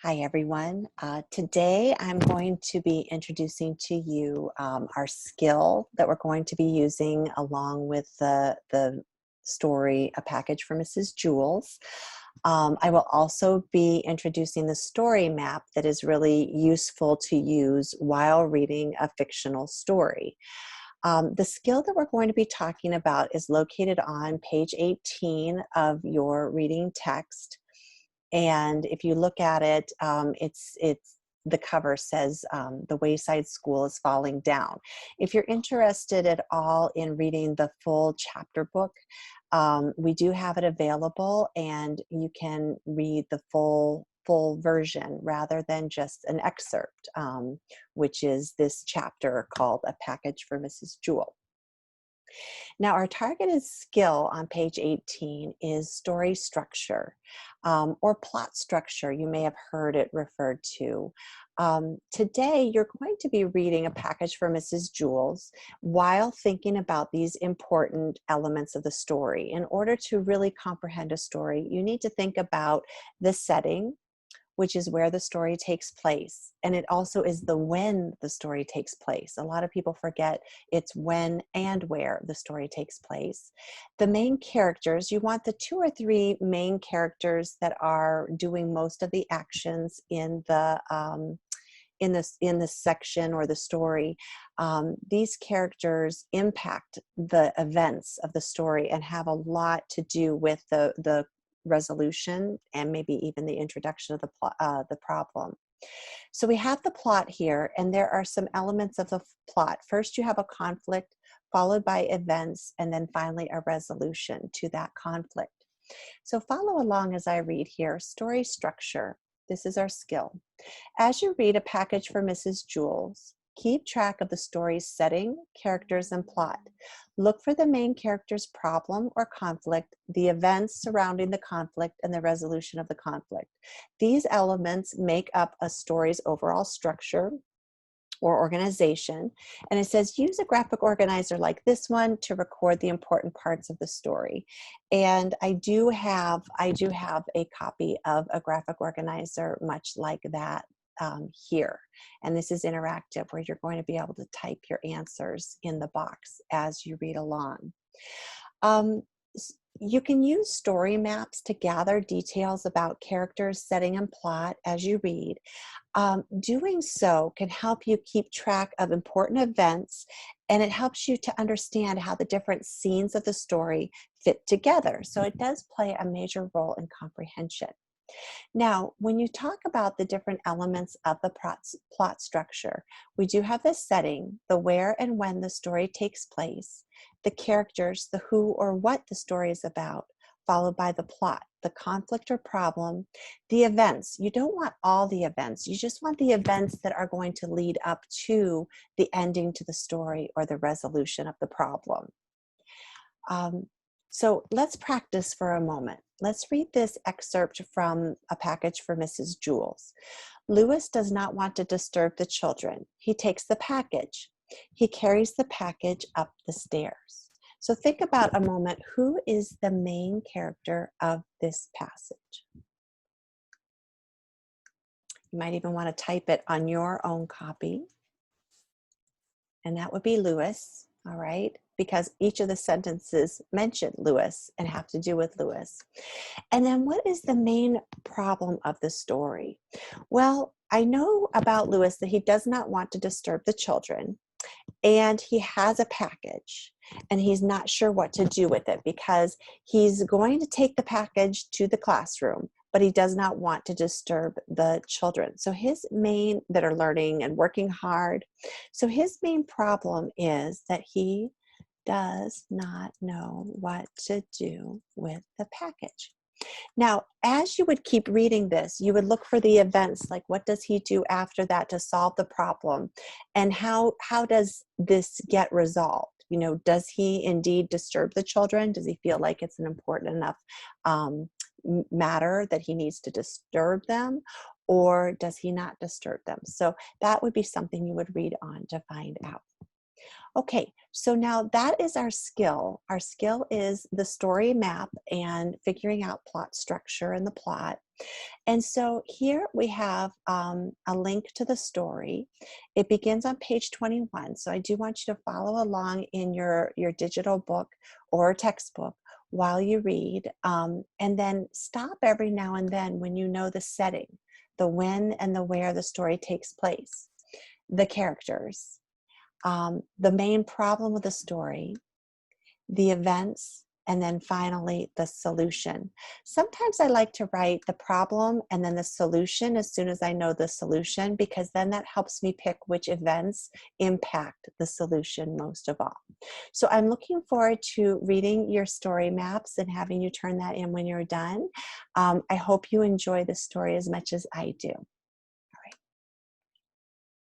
Hi, everyone. Today I'm going to be introducing to you our skill that we're going to be using along with the story, A Package for Mrs. Jewls. I will also be introducing the story map that is really useful to use while reading a fictional story. The skill that we're going to be talking about is located on page 18 of your reading text. And if you look at it, it's the cover says the Wayside School is falling down. If you're interested at all in reading the full chapter book, we do have it available, and you can read the full version rather than just an excerpt, which is this chapter called A Package for Mrs. Jewell. Now, our targeted skill on page 18 is story structure or plot structure. You may have heard it referred to. Today, you're going to be reading A Package for Mrs. Jewls while thinking about these important elements of the story. In order to really comprehend a story, you need to think about the setting, which is where the story takes place. And it also is the when the story takes place. A lot of people forget it's when and where the story takes place. The main characters, you want the 2 or 3 main characters that are doing most of the actions in this section or the story. These characters impact the events of the story and have a lot to do with the resolution and maybe even the introduction of the problem. So we have the plot here, and there are some elements of the plot. First, you have a conflict, followed by events, and then finally a resolution to that conflict. So follow along as I read here. Story structure. This is our skill. As you read A Package for Mrs. Jewls, keep track of the story's setting, characters, and plot. Look for the main character's problem or conflict, the events surrounding the conflict, and the resolution of the conflict. These elements make up a story's overall structure or organization. And it says use a graphic organizer like this one to record the important parts of the story. And I do have a copy of a graphic organizer much like that here. And this is interactive, where you're going to be able to type your answers in the box as you read along. Um, you can use story maps to gather details about characters, setting, and plot as you read. Doing so can help you keep track of important events, and it helps you to understand how the different scenes of the story fit together. So it does play a major role in comprehension. Now, when you talk about the different elements of the plot structure, we do have the setting, the where and when the story takes place, the characters, the who or what the story is about, followed by the plot, the conflict or problem, the events. You don't want all the events. You just want the events that are going to lead up to the ending to the story or the resolution of the problem. So let's practice for a moment. Let's read this excerpt from A Package for Mrs. Jewls. Louis does not want to disturb the children. He takes the package. He carries the package up the stairs. So think about a moment, who is the main character of this passage? You might even want to type it on your own copy. And that would be Louis, all right? Because each of the sentences mention Louis and have to do with Louis. And then what is the main problem of the story? Well, I know about Louis that he does not want to disturb the children, and he has a package, and he's not sure what to do with it because he's going to take the package to the classroom, but he does not want to disturb the children. So that are learning and working hard. So his main problem is that he does not know what to do with the package. Now, as you would keep reading this, you would look for the events, like what does he do after that to solve the problem? And how does this get resolved? You know, does he indeed disturb the children? Does he feel like it's an important enough matter that he needs to disturb them? Or does he not disturb them? So that would be something you would read on to find out. Okay, so now that is our skill. Our skill is the story map and figuring out plot structure and the plot. And so here we have a link to the story. It begins on page 21. So I do want you to follow along in your digital book or textbook while you read. And then stop every now and then when you know the setting, the when and the where the story takes place, the characters, the main problem of the story, the events, and then finally the solution. Sometimes I like to write the problem and then the solution as soon as I know the solution, because then that helps me pick which events impact the solution most of all. So I'm looking forward to reading your story maps and having you turn that in when you're done. I hope you enjoy the story as much as I do.